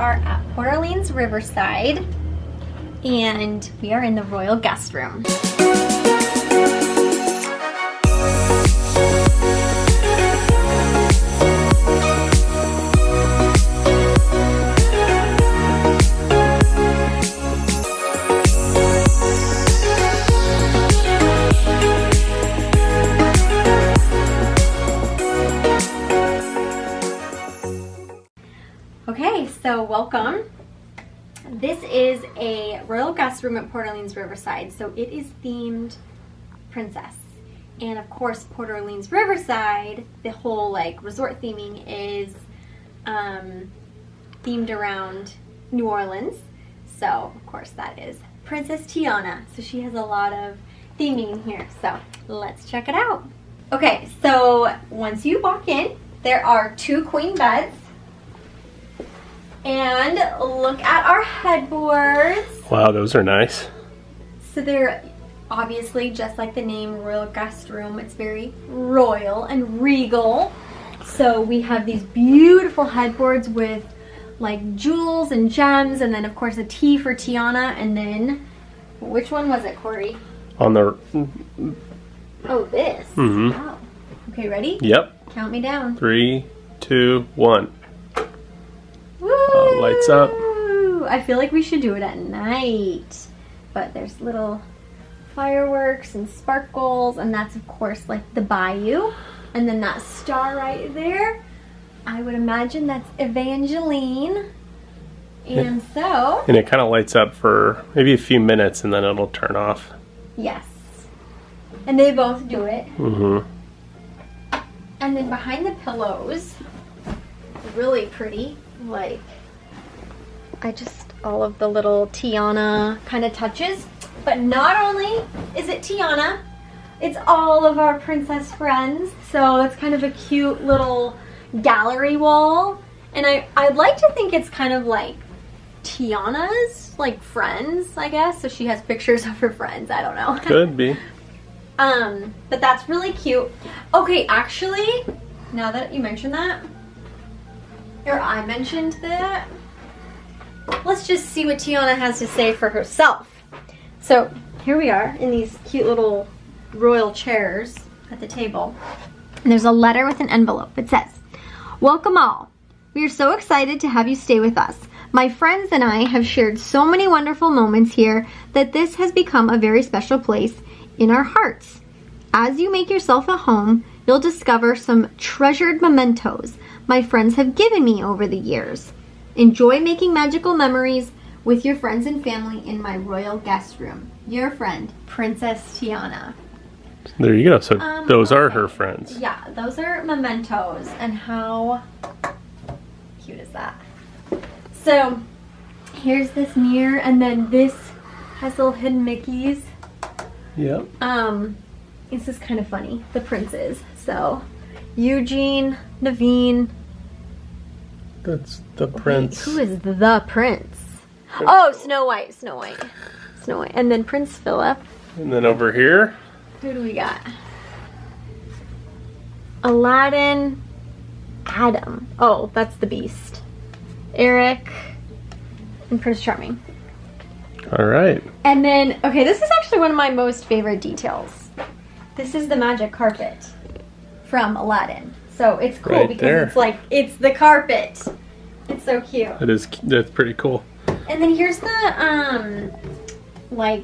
are at Port Orleans Riverside, and we are in the Royal Guest Room. Okay, so welcome. This is a Royal Guest Room at Port Orleans Riverside, so it is themed princess. And of course, Port Orleans Riverside, the whole like resort theming is themed around New Orleans. So of course that is Princess Tiana. So she has a lot of theming in here. So let's check it out. Okay, so once you walk in, there are 2 queen beds. And look at our headboards. Wow, those are nice. So they're obviously just like the name, Royal Guest Room. It's very royal and regal. So we have these beautiful headboards with like jewels and gems, and then of course a T for Tiana, and then which one was it, Corey? On the Oh, this. Mm-hmm. Wow. Okay, ready? Yep. Count me down. 3, 2, 1. Woo! Lights up. I feel like we should do it at night. But there's little fireworks and sparkles, and that's of course like the bayou. And then that star right there, I would imagine that's Evangeline. And so... And it kind of lights up for maybe a few minutes and then it'll turn off. Yes. And they both do it. Mm-hmm. And then behind the pillows, really pretty. Like, all of the little Tiana kind of touches. But not only is it Tiana, it's all of our princess friends. So that's kind of a cute little gallery wall. And I'd like to think it's kind of like Tiana's, like, friends, I guess. So she has pictures of her friends. I don't know. Could be. But that's really cute. Okay, actually, now that you mentioned that, or I mentioned that, let's just see what Tiana has to say for herself. So here we are in these cute little royal chairs at the table. And there's a letter with an envelope. It says, "Welcome all. We are so excited to have you stay with us. My friends and I have shared so many wonderful moments here that this has become a very special place in our hearts. As you make yourself at home, you'll discover some treasured mementos my friends have given me over the years. Enjoy making magical memories with your friends and family in my royal guest room. Your friend, Princess Tiana." There you go. So those are her friends. Yeah, those are mementos. And how cute is that? So here's this mirror, and then this has little hidden Mickeys. Yep. This is kind of funny. The princes. So Eugene, Naveen. That's the prince. Wait, who is the prince? Oh, Snow White. Snow White. Snow White. And then Prince Philip. And then over here. Who do we got? Aladdin. Adam. Oh, that's the Beast. Eric. And Prince Charming. All right. And then, okay, this is actually one of my most favorite details. This is the magic carpet from Aladdin. So it's cool Right because there. it's like, it's the carpet. It's so cute. That's pretty cool. And then here's the, like,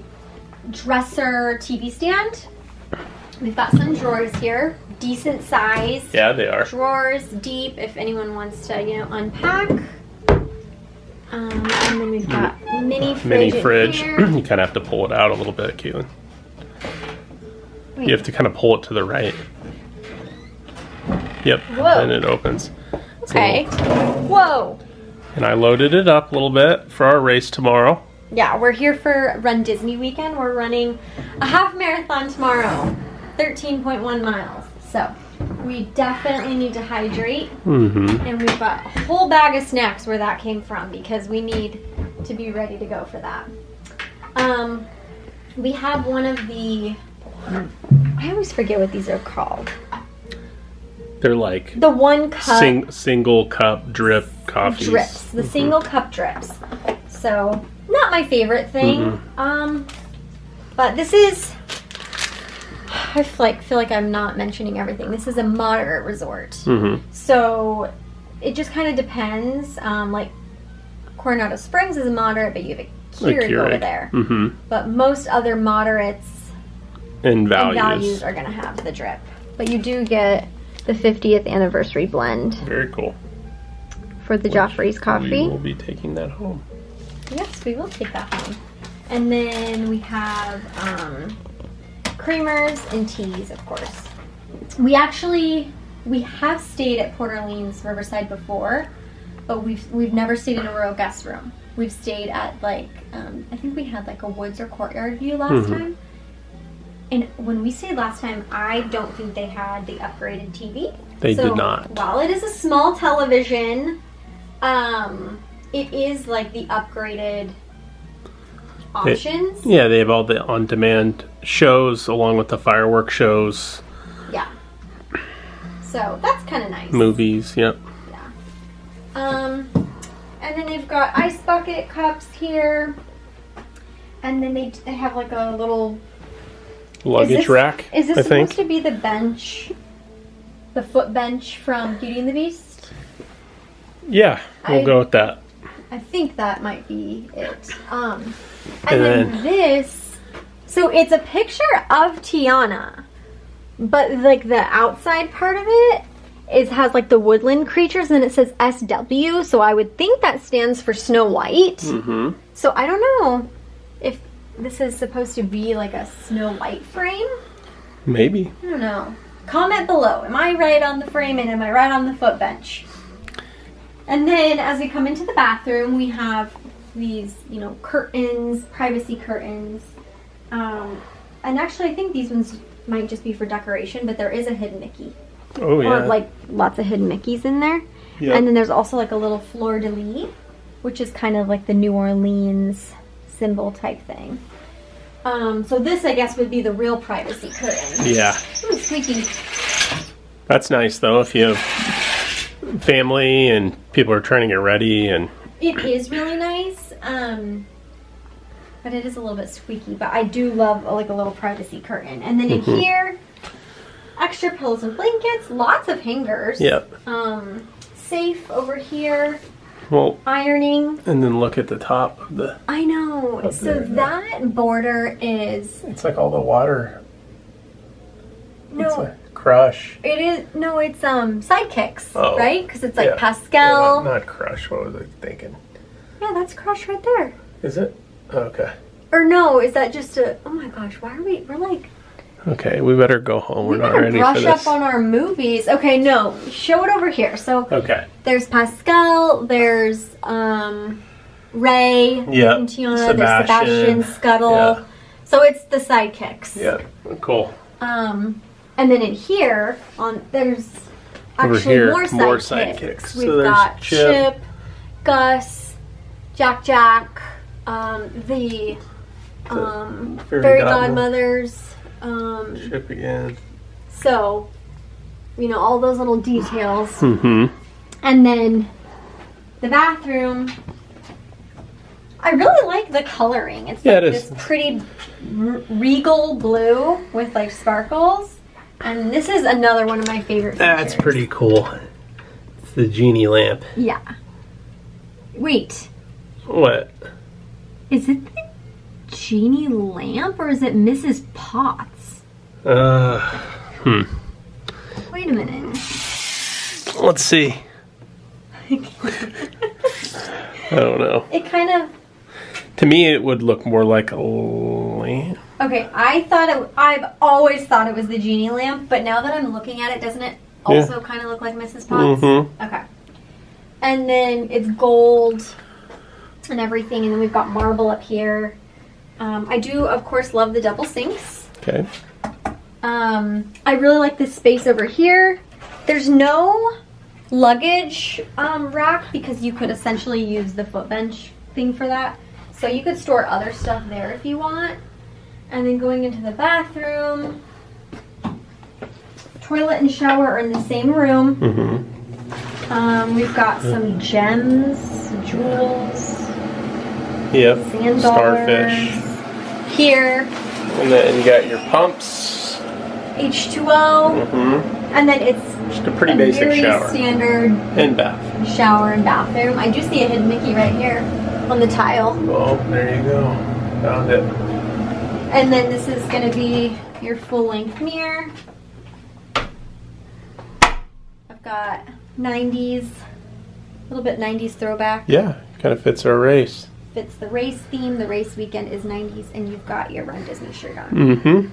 dresser TV stand. We've got some drawers here. Decent size. Yeah, they are. Drawers, deep, if anyone wants to, you know, unpack. And then we've got mini fridge. You kind of have to pull it out a little bit, Caitlin. Wait. You have to kind of pull it to the right. Yep. Whoa. And it opens. It's a Okay. little- Whoa. And I loaded it up a little bit for our race tomorrow. Yeah, we're here for RunDisney weekend. We're running a half marathon tomorrow, 13.1 miles. So we definitely need to hydrate. Mm-hmm. And we've got a whole bag of snacks where that came from because we need to be ready to go for that. We have one of the, I always forget what these are called. They're like The one cup. single cup drip coffees. drips, the single cup drips. So not my favorite thing. But this is, I feel like I'm not mentioning everything. This is a moderate resort. So it just kind of depends. Like Coronado Springs is a moderate, but you have a Keurig over there. But most other moderates and values are going to have the drip. But you do get the 50th anniversary blend. Very cool. For the Joffrey's coffee. We will be taking that home. Yes, we will take that home. And then we have creamers and teas, of course. We have stayed at Port Orleans Riverside before, but we've never stayed in a royal guest room. We've stayed at like I think we had like a woods or courtyard view last time. And when we stayed last time, I don't think they had the upgraded TV. They did not. While it is a small television, it is like the upgraded options. They have all the on-demand shows along with the fireworks shows. Yeah. So that's kind of nice. Movies, yep. Yeah. And then they've got ice bucket cups here. And then they have like a little luggage rack. Is this supposed to be the bench? The foot bench from Beauty and the Beast? Yeah, we'll go with that. I think that might be it. And then this, so it's a picture of Tiana, but like the outside part of it has like the woodland creatures, and it says SW, so I would think that stands for Snow White. So I don't know if this is supposed to be like a Snow White frame. Maybe. I don't know. Comment below. Am I right on the frame and am I right on the foot bench? And then as we come into the bathroom, we have these, you know, curtains, privacy curtains. And actually I think these ones might just be for decoration, but there is a hidden Mickey. Oh yeah. Or like lots of hidden Mickeys in there. Yep. And then there's also like a little fleur-de-lis, which is kind of like the New Orleans symbol type thing. So this, I guess, would be the real privacy curtain. Yeah. Ooh, squeaky. That's nice, though, if you have family and people are trying to get ready. And it is really nice, but it is a little bit squeaky. But I do love like a little privacy curtain. And then in here, extra pillows and blankets, lots of hangers. Yep. Safe over here. Well, ironing. And then look at the top of the... I know. So that border is... It's like all the water. No. It's like Crush. It is... No, it's Sidekicks, right? Because it's like Yeah, Pascal. not Crush. What was I thinking? Yeah, that's Crush right there. Is it? Oh, okay. Or no, is that just a... Oh my gosh, why are we... We're like... Okay, we better go home. We're not ready for this. Brush up on our movies. Okay, no, show it over here. So there's Pascal, there's Ray, and Tiana, there's Sebastian, Scuttle. Yeah. So it's the sidekicks. Yeah, cool. And then in here, there's actually more sidekicks. We've got Chip, Gus, Jack, the fairy godmothers. Chip again. So, you know, all those little details. And then the bathroom. I really like the coloring. It's like this pretty regal blue with like sparkles. And this is another one of my favorite features. That's pretty cool. It's the genie lamp. Yeah. Wait. What? Is it the genie lamp or is it Mrs. Potts? Wait a minute. Let's see. I don't know. It kind of... To me, it would look more like a lamp. Okay, I've always thought it was the genie lamp, but now that I'm looking at it, doesn't it also kind of look like Mrs. Potts? Okay. And then it's gold and everything, and then we've got marble up here. I do, of course, love the double sinks. Okay. I really like this space over here. There's no luggage rack because you could essentially use the foot bench thing for that. So you could store other stuff there if you want. And then going into the bathroom, toilet and shower are in the same room. We've got some gems, jewels, Yep. sand Starfish. dollars. Here. And then you got your pumps. H2O. And then it's Just a pretty basic very shower. standard And bath. shower and bathroom. I do see a hidden Mickey right here on the tile. Oh, there you go. Found it. And then this is going to be your full-length mirror. I've got 90s, a little bit 90s throwback. Yeah, kind of fits our race. Fits the race theme. The race weekend is 90s, and you've got your Run Disney shirt on.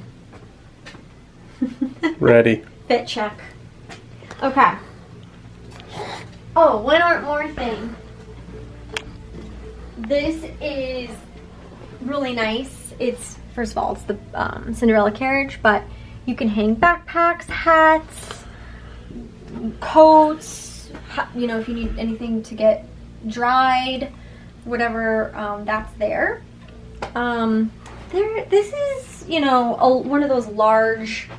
Ready. Fit check. Okay. Oh, one more thing. This is really nice. It's, first of all, it's the Cinderella carriage, but you can hang backpacks, hats, coats, you know, if you need anything to get dried, whatever, that's there. This is, you know, one of those large,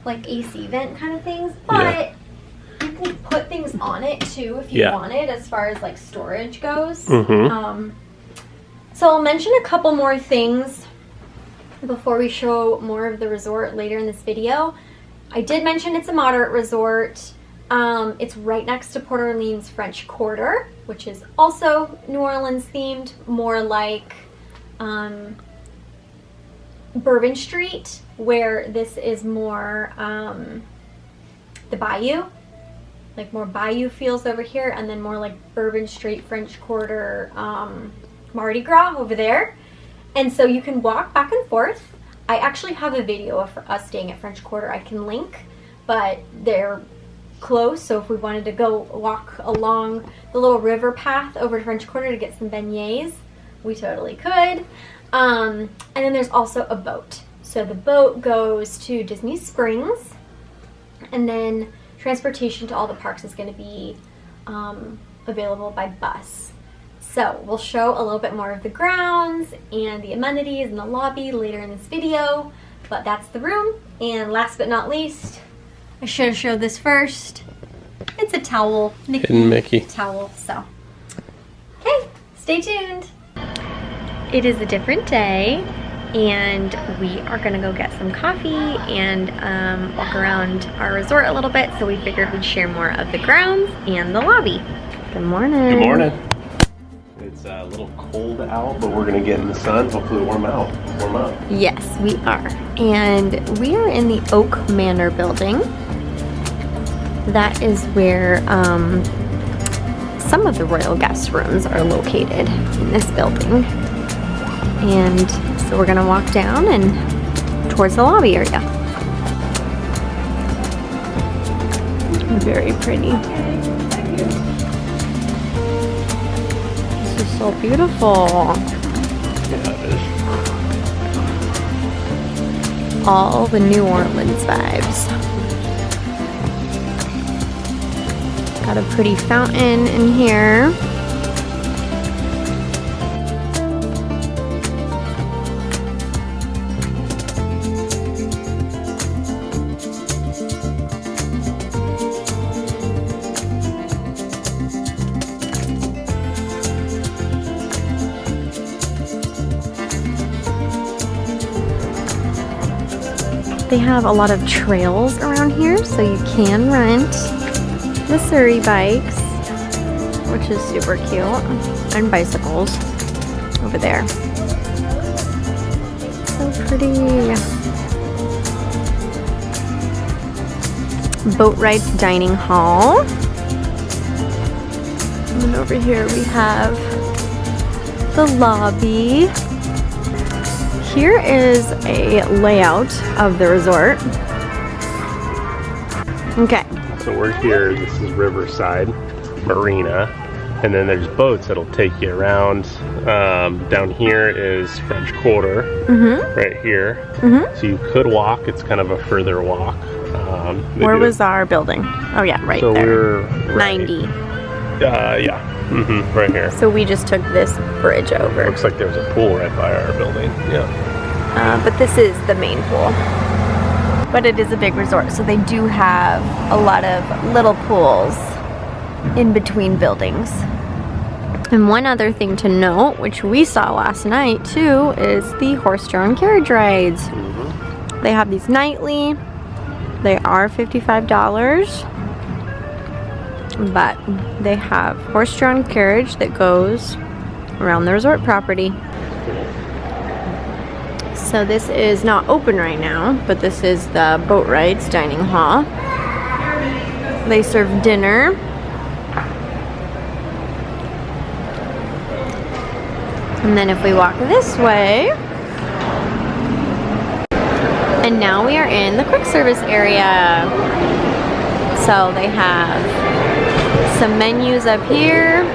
like AC vent kind of things, but you can put things on it too if you want it, as far as like storage goes. So I'll mention a couple more things before we show more of the resort later in this video. I did mention it's a moderate resort. It's right next to Port Orleans French Quarter, which is also New Orleans themed, more like Bourbon Street, where this is more the Bayou, like more Bayou feels over here, and then more like Bourbon Street, French Quarter, Mardi Gras over there. And so you can walk back and forth. I actually have a video of us staying at French Quarter I can link, but they're close, so if we wanted to go walk along the little river path over to French Quarter to get some beignets, we totally could. And then there's also a boat. So the boat goes to Disney Springs, and then transportation to all the parks is going to be available by bus. So we'll show a little bit more of the grounds and the amenities and the lobby later in this video, but that's the room. And last but not least, I should have showed this first. It's a towel, Hidden Mickey towel. So, okay, stay tuned. It is a different day, and we are gonna go get some coffee and walk around our resort a little bit. So we figured we'd share more of the grounds and the lobby. Good morning. Good morning. It's a little cold out, but we're gonna get in the sun. Hopefully warm up. Yes, we are. And we are in the Oak Manor building. That is where some of the royal guest rooms are located in this building. And so we're gonna walk down and towards the lobby area. Very pretty. This is so beautiful. Yeah, it is. All the New Orleans vibes. Got a pretty fountain in here. They have a lot of trails around here, so you can rent the Surrey bikes, which is super cute, and bicycles over there. So pretty. Boat Rides Dining Hall. And then over here we have the lobby. Here is a layout of the resort. Okay. So we're here, this is Riverside Marina, and then there's boats that'll take you around. Down here is French Quarter, right here. So you could walk, it's kind of a further walk. Where was our building? Oh yeah, right so there. We're 90. Yeah, right here. So we just took this bridge over. Looks like there's a pool right by our building, yeah. But this is the main pool. But it is a big resort, so they do have a lot of little pools in between buildings. And one other thing to note, which we saw last night too, is the horse-drawn carriage rides. They have these nightly. They are $55, but they have horse-drawn carriage that goes around the resort property. So this is not open right now, but this is the boat rides dining hall. They serve dinner. And then if we walk this way, and now we are in the quick service area. So they have some menus up here.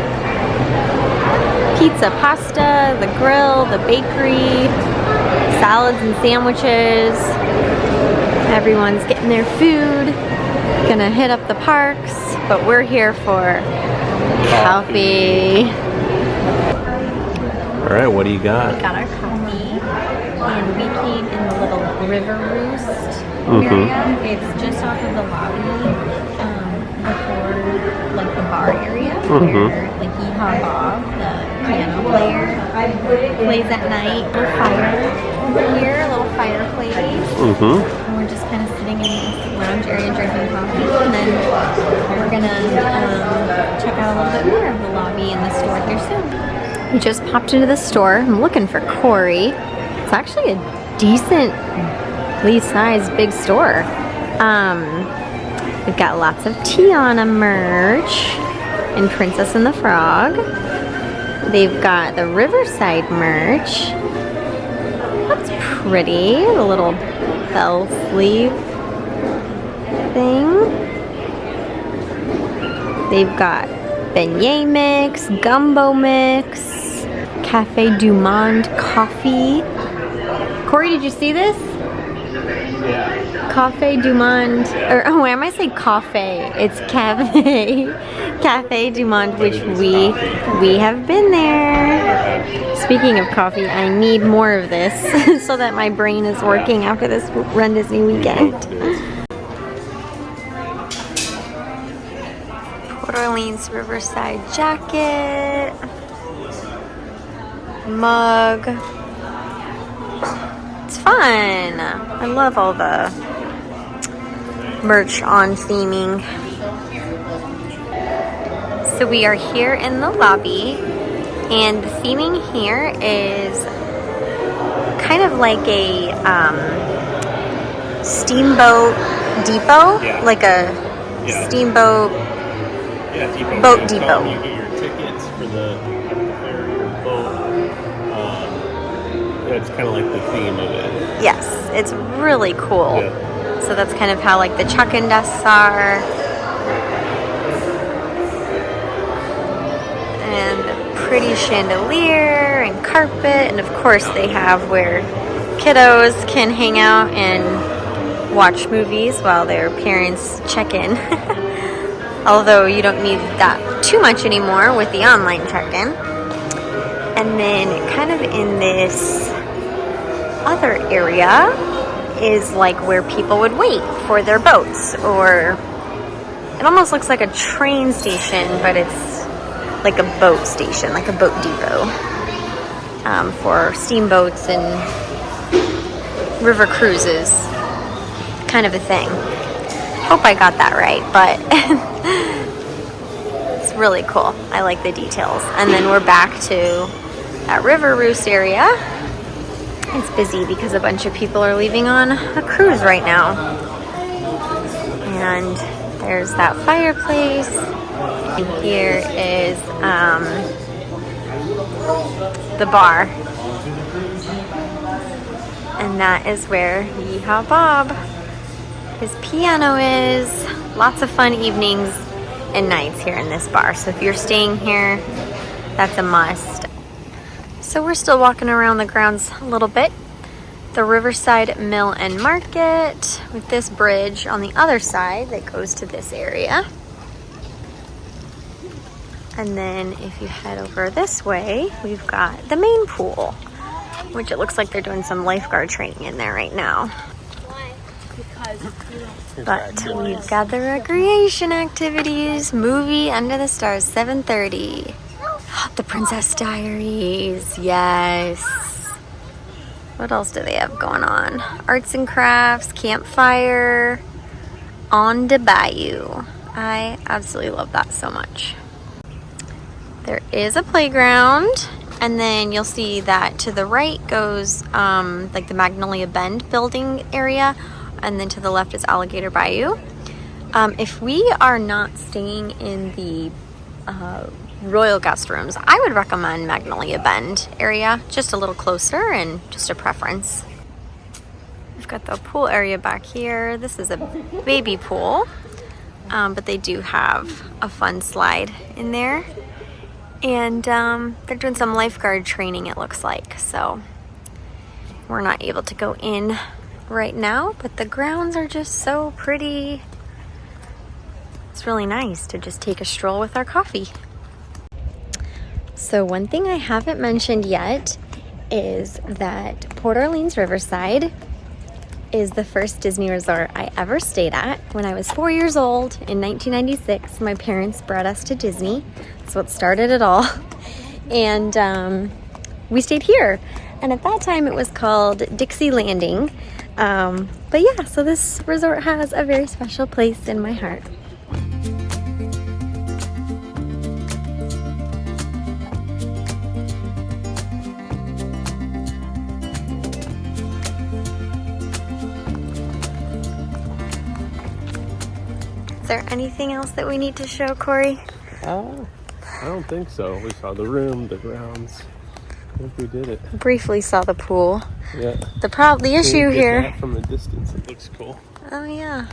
Pizza, pasta, the grill, the bakery, salads and sandwiches. Everyone's getting their food. Gonna hit up the parks, but we're here for coffee. All right, what do you got? We got our coffee, and we came in the little River Roost area. It's just off of the lobby before like the bar area where like Yeehaw Bob, the piano player, plays at night. A fire here, a little fireplace. And we're just kind of sitting in this lounge area drinking coffee, and then we're gonna check out a little bit more of the lobby and the store here soon. We just popped into the store. I'm looking for Corey. It's actually a decently sized big store. We've got lots of Tiana merch and Princess and the Frog. They've got the Riverside merch. That's pretty. The little bell sleeve thing. They've got beignet mix, gumbo mix, Cafe du Monde coffee. Corey, did you see this? Yeah. Cafe du Monde, or oh, why am I saying cafe? It's Cafe du Monde, which we have been there. Speaking of coffee, I need more of this so that my brain is working after this Run Disney weekend. Port Orleans Riverside jacket, mug. It's fun. I love all the merch on theming. So we are here in the lobby, and the theming here is kind of like a steamboat depot, like a steamboat boat depot. You get your tickets for the ferry or boat. That's kind of like the theme of it. Yes, it's really cool. Yeah. So that's kind of how like the chuck-in desks are. And pretty chandelier and carpet. And of course they have where kiddos can hang out and watch movies while their parents check in. Although you don't need that too much anymore with the online check-in. And then kind of in this other area is like where people would wait for their boats, or it almost looks like a train station, but it's like a boat station, like a boat depot for steamboats and river cruises, kind of a thing. Hope I got that right, but it's really cool. I like the details. And then we're back to that River Roost area. It's busy because a bunch of people are leaving on a cruise right now. And there's that fireplace. And here is the bar. And that is where Yeehaw Bob, his piano is. Lots of fun evenings and nights here in this bar. So if you're staying here, that's a must. So we're still walking around the grounds a little bit. The Riverside Mill and Market with this bridge on the other side that goes to this area. And then if you head over this way, we've got the main pool, which it looks like they're doing some lifeguard training in there right now. Why? Because But we've got the recreation activities. Movie Under the Stars, 7:30. The Princess Diaries, yes. What else do they have going on? Arts and crafts, campfire, on the bayou. I absolutely love that so much. There is a playground, and then you'll see that to the right goes like the Magnolia Bend building area, and then to the left is Alligator Bayou. If we are not staying in the Royal guest rooms, I would recommend Magnolia Bend area, just a little closer and just a preference. We've got the pool area back here. This is a baby pool, but they do have a fun slide in there. And they're doing some lifeguard training, it looks like. So we're not able to go in right now, but the grounds are just so pretty. It's really nice to just take a stroll with our coffee. So one thing I haven't mentioned yet is that Port Orleans Riverside is the first Disney resort I ever stayed at. When I was 4 years old in 1996, my parents brought us to Disney. That's what started it all. And we stayed here. And at that time it was called Dixie Landing. But yeah, so this resort has a very special place in my heart. Is there anything else that we need to show, Corey? I don't think so. We saw the room, the grounds. I think we did it. Briefly saw the pool. Yeah. The issue here. That from a distance, it looks cool. Oh yeah.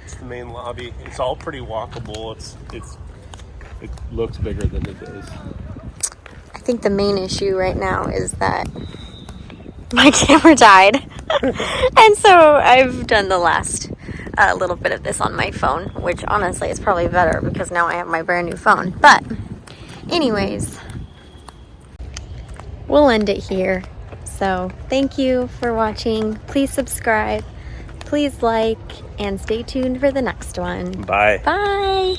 It's the main lobby. It's all pretty walkable. It looks bigger than it is. I think the main issue right now is that my camera died, and so I've done the last little bit of this on my phone, which honestly is probably better because now I have my brand new phone. But anyways, we'll end it here. So thank you for watching. Please subscribe, please like, and stay tuned for the next one. Bye. Bye.